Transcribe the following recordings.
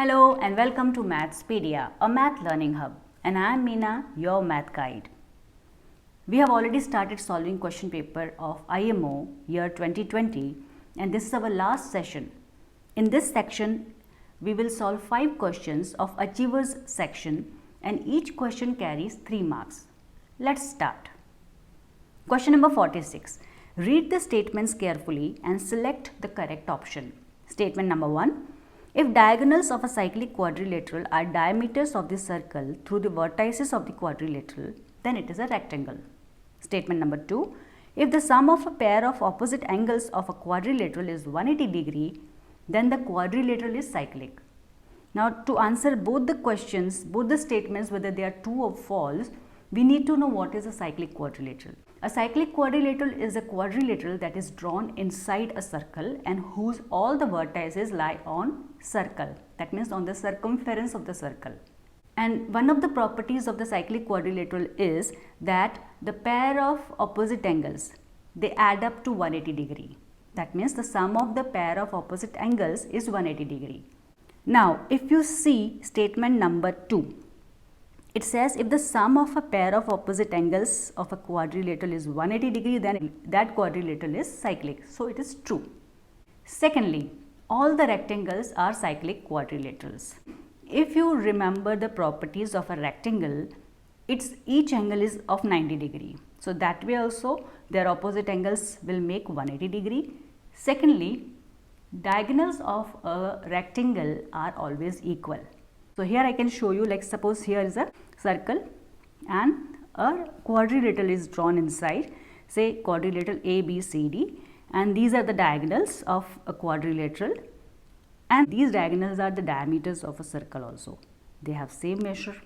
Hello and welcome to MATHSPEDIA, a math learning hub, and I am Meena, your math guide. We have already started solving question paper of IMO year 2020 and this is our last session. In this section, we will solve 5 questions of Achievers section and each question carries 3 marks. Let's start. Question number 46. Read the statements carefully and select the correct option. Statement number 1. If diagonals of a cyclic quadrilateral are diameters of the circle through the vertices of the quadrilateral, then it is a rectangle. Statement number 2. If the sum of a pair of opposite angles of a quadrilateral is 180 degree, then the quadrilateral is cyclic. Now to answer both the questions, both the statements, whether they are true or false, we need to know what is a cyclic quadrilateral. A cyclic quadrilateral is a quadrilateral that is drawn inside a circle and whose all the vertices lie on circle. That means on the circumference of the circle. And one of the properties of the cyclic quadrilateral is that the pair of opposite angles, they add up to 180 degree. That means the sum of the pair of opposite angles is 180 degree. Now, if you see statement number 2, it says if the sum of a pair of opposite angles of a quadrilateral is 180 degree, then that quadrilateral is cyclic. So it is true. Secondly, all the rectangles are cyclic quadrilaterals. If you remember the properties of a rectangle, each angle is of 90 degree. So that way also their opposite angles will make 180 degree. Secondly, diagonals of a rectangle are always equal. So here I can show you, like suppose here is a circle and a quadrilateral is drawn inside, say quadrilateral ABCD, and these are the diagonals of a quadrilateral, and these diagonals are the diameters of a circle also. They have same measure,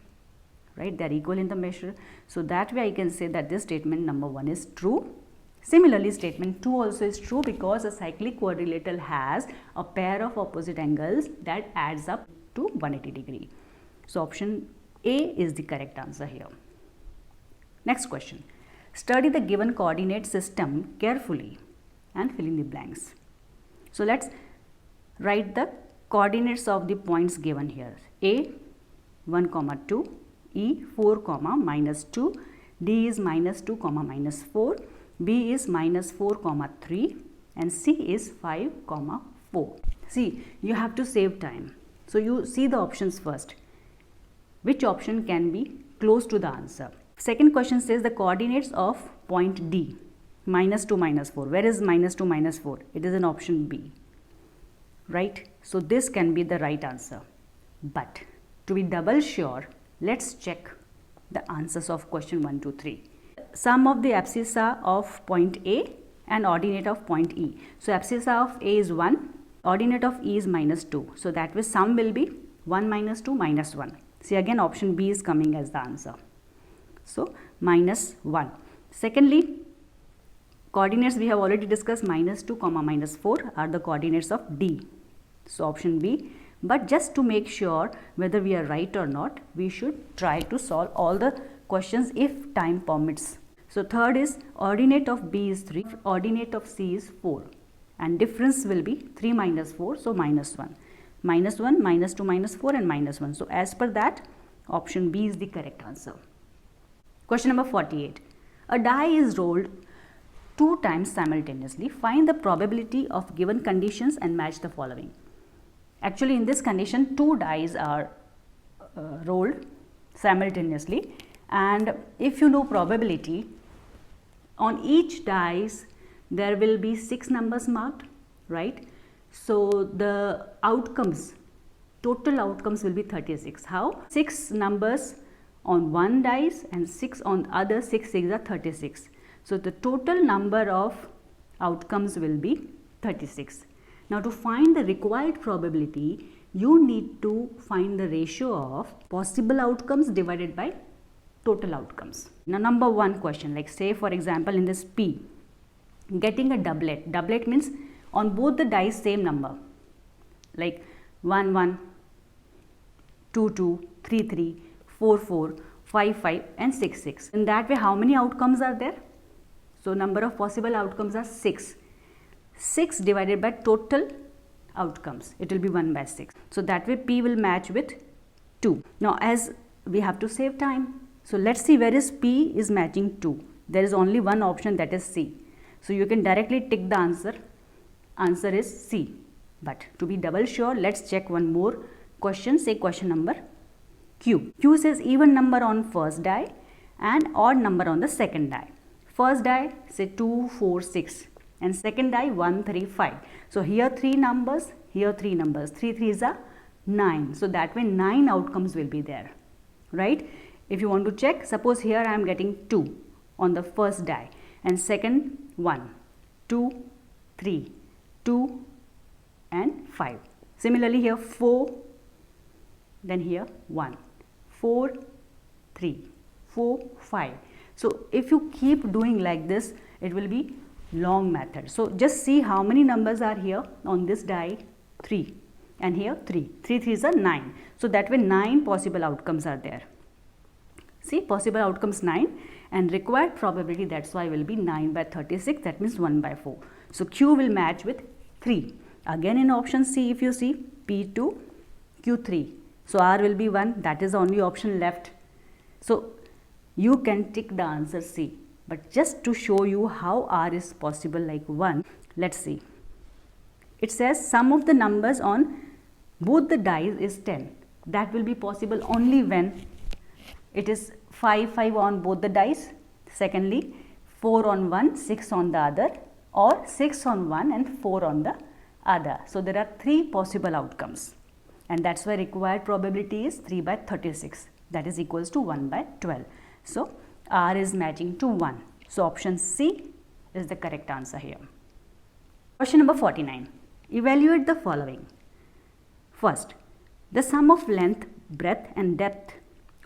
right? They are equal in the measure. So that way I can say that this statement number 1 is true. Similarly, statement 2 also is true because a cyclic quadrilateral has a pair of opposite angles that adds up to 180 degree. So option A is the correct answer here. Next question. Study the given coordinate system carefully and fill in the blanks. So let's write the coordinates of the points given here. A 1, 2, E 4, -2, D is -2, -4, B is -4, 3 and C is 5, 4. See, you have to save time. So you see the options first. Which option can be close to the answer? Second question says the coordinates of point D, -2, -4. Where is -2, -4? It is in option B, right? So this can be the right answer. But to be double sure, let's check the answers of question 1, 2, 3. Sum of the abscissa of point A and ordinate of point E. So abscissa of A is 1. Ordinate of E is -2. So that way sum will be 1 -2 -1. See, again option B is coming as the answer. So -1. Secondly, coordinates we have already discussed, -2, -4 are the coordinates of D. So option B. But just to make sure whether we are right or not, we should try to solve all the questions if time permits. So third is ordinate of B is 3, ordinate of C is 4. And difference will be 3 -4, so -1. -1, -2, -4 and -1. So as per that, option B is the correct answer. Question number 48. A die is rolled 2 times simultaneously. Find the probability of given conditions and match the following. Actually, in this condition, 2 dice are rolled simultaneously, and if you know probability, on each dice there will be 6 numbers marked, right? So the outcomes, total outcomes will be 36. How? 6 numbers on one dice and 6 on other, 6 are 36. So the total number of outcomes will be 36. Now to find the required probability, you need to find the ratio of possible outcomes divided by total outcomes. Now number 1 question, like say for example in this P, getting a doublet. Doublet means on both the dice same number, like 1, 1, 2, 2, 3, 3, 4, 4, 5, 5 and 6, 6. In that way, how many outcomes are there? So number of possible outcomes are 6. 6 divided by total outcomes. It will be 1 by 6. So that way P will match with 2. Now as we have to save time, so let's see where is P is matching 2. There is only one option, that is C. So you can directly tick the answer. Answer is C. But to be double sure, let's check one more question. Say question number Q. Q says even number on first die and odd number on the second die. First die say 2, 4, 6 and second die 1, 3, 5. So here 3 numbers, here 3 numbers. 3 3s are 9. So that way 9 outcomes will be there, right? If you want to check, suppose here I am getting 2 on the first die and second 1, 2, 3, 2 and 5. Similarly here 4, then here 1, 4, 3, 4, 5. So if you keep doing like this, it will be long method. So just see how many numbers are here on this die. 3 and here 3. 3 3s are 9. So that way 9 possible outcomes are there. See, possible outcomes 9 and required probability, that's why will be 9 by 36, that means 1 by 4. So Q will match with 3. Again in option C, if you see P2, Q3. So R will be 1, that is the only option left. So you can tick the answer C. But just to show you how R is possible like 1, let's see. It says sum of the numbers on both the dice is 10. That will be possible only when it is 5, 5 on both the dice. Secondly, 4 on one, 6 on the other, or 6 on one and 4 on the other. So there are 3 possible outcomes. And that's why required probability is 3 by 36. That is equals to 1 by 12. So R is matching to 1. So option C is the correct answer here. Question number 49. Evaluate the following. First, the sum of length, breadth and depth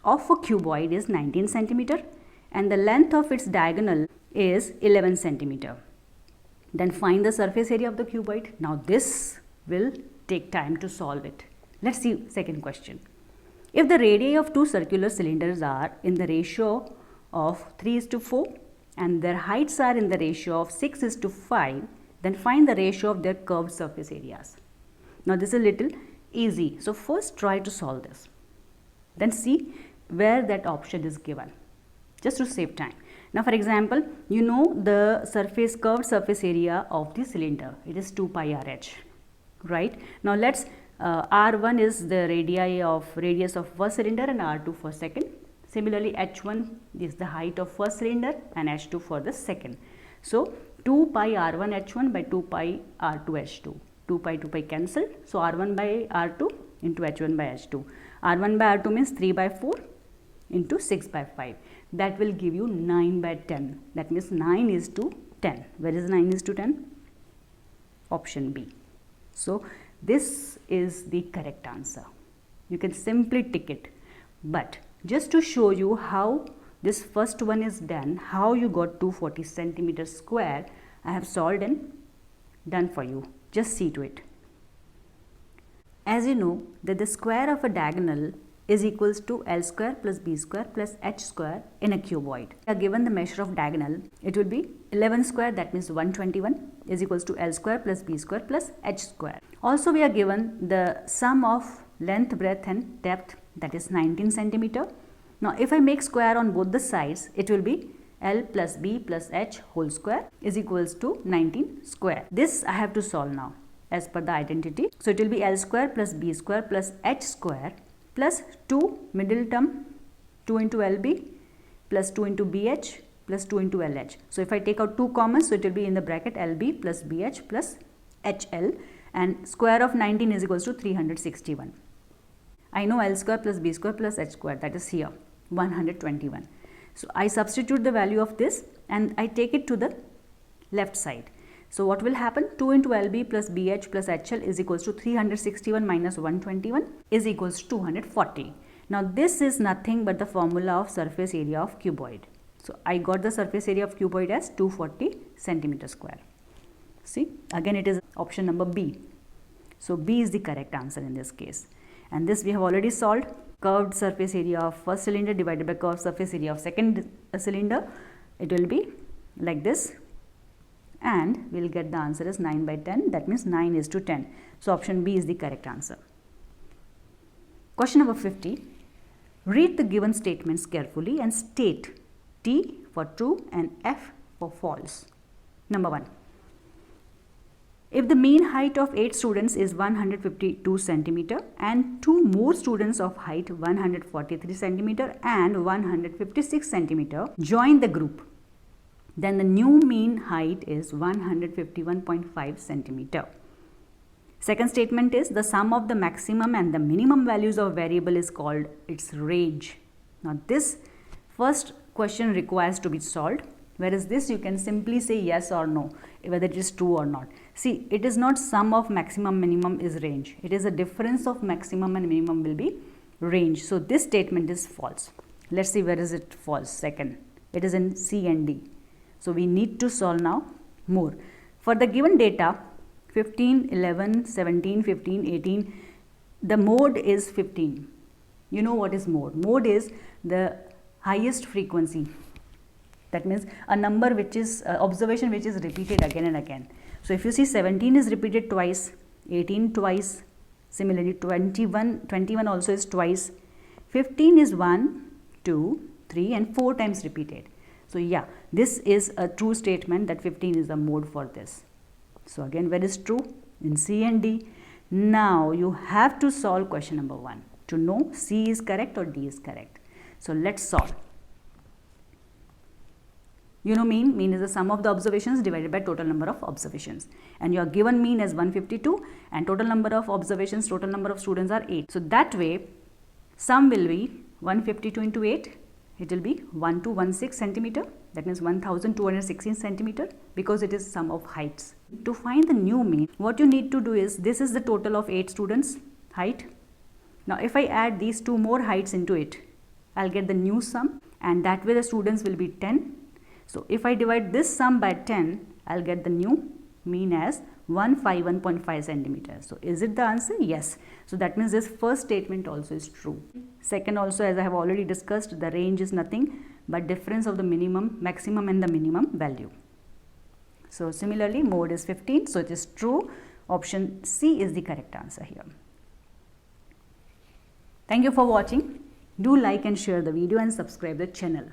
of a cuboid is 19 centimeter and the length of its diagonal is 11 centimeter. Then find the surface area of the cuboid. Now this will take time to solve it. Let's see second question. If the radii of 2 circular cylinders are in the ratio of 3:4 and their heights are in the ratio of 6:5, then find the ratio of their curved surface areas. Now this is a little easy. So first try to solve this. Then see where that option is given, just to save time. Now for example, you know the curved surface area of the cylinder. It is 2 pi RH, right? Now let's R1 is the radius of first cylinder and R2 for second. Similarly, H1 is the height of first cylinder and H2 for the second. So 2 pi R1 H1 by 2 pi R2 H2. 2 pi cancel. So R1 by R2 into H1 by H2. R1 by R2 means 3 by 4 into 6 by 5. That will give you 9 by 10. That means 9 is to 10. Where is 9 is to 10? Option B. So this is the correct answer. You can simply tick it. But just to show you how this first one is done, how you got 240 centimeters square, I have solved and done for you. Just see to it. As you know that the square of a diagonal is equals to L square plus B square plus H square in a cuboid. Given the measure of diagonal, it will be 11 square, that means 121 is equals to L square plus B square plus H square. Also we are given the sum of length, breadth and depth, that is 19 centimeter. Now if I make square on both the sides, it will be L plus B plus H whole square is equals to 19 square. This I have to solve now as per the identity. So it will be L square plus B square plus H square plus 2 middle term 2 into LB plus 2 into BH plus 2 into LH. So if I take out 2 common, so it will be in the bracket LB plus BH plus HL, and square of 19 is equals to 361. I know L square plus B square plus H square, that is here 121. So I substitute the value of this and I take it to the left side. So what will happen? 2 into LB plus BH plus HL is equals to 361 minus 121 is equals to 240. Now this is nothing but the formula of surface area of cuboid. So I got the surface area of cuboid as 240 centimeter square. See, again it is option number B. So B is the correct answer in this case. And this we have already solved. Curved surface area of first cylinder divided by curved surface area of second cylinder. It will be like this. and we'll get the answer as 9 by 10. That means 9 is to 10. So option B is the correct answer. Question number 50. Read the given statements carefully and state T for true and F for false. Number 1. If the mean height of 8 students is 152 centimeter and 2 more students of height 143 centimeter and 156 centimeter join the group, then the new mean height is 151.5 centimeter. Second statement is the sum of the maximum and the minimum values of variable is called its range. Now this first question requires to be solved, whereas this you can simply say yes or no, whether it is true or not. See, it is not sum of maximum minimum is range. It is a difference of maximum and minimum will be range. So this statement is false. Let's see where is it false. Second, it is in C and D. So we need to solve now more. For the given data 15, 11, 17, 15, 18, the mode is 15. You know what is mode? Mode is the highest frequency. That means a number which is observation which is repeated again and again. So if you see 17 is repeated twice, 18 twice, similarly 21 also is twice, 15 is 1, 2, 3 and 4 times repeated. So yeah, this is a true statement that 15 is the mode for this. So again, where is true? In C and D. Now you have to solve question number 1 to know C is correct or D is correct. So let's solve. You know mean. Mean is the sum of the observations divided by total number of observations. And your given mean is 152 and total number of observations, total number of students are 8. So that way, sum will be 152 into 8. It will be 1216 centimeter. That means 1216 centimeter because it is sum of heights. To find the new mean, what you need to do is, this is the total of 8 students height. Now if I add these 2 more heights into it, I'll get the new sum and that way the students will be 10. So if I divide this sum by 10, I'll get the new mean as 151.5 centimeters. So is it the answer? Yes. So that means this first statement also is true. Second also, as I have already discussed, the range is nothing but difference of the maximum and the minimum value. So similarly, mode is 15. So it is true. Option C is the correct answer here. Thank you for watching. Do like and share the video and subscribe the channel.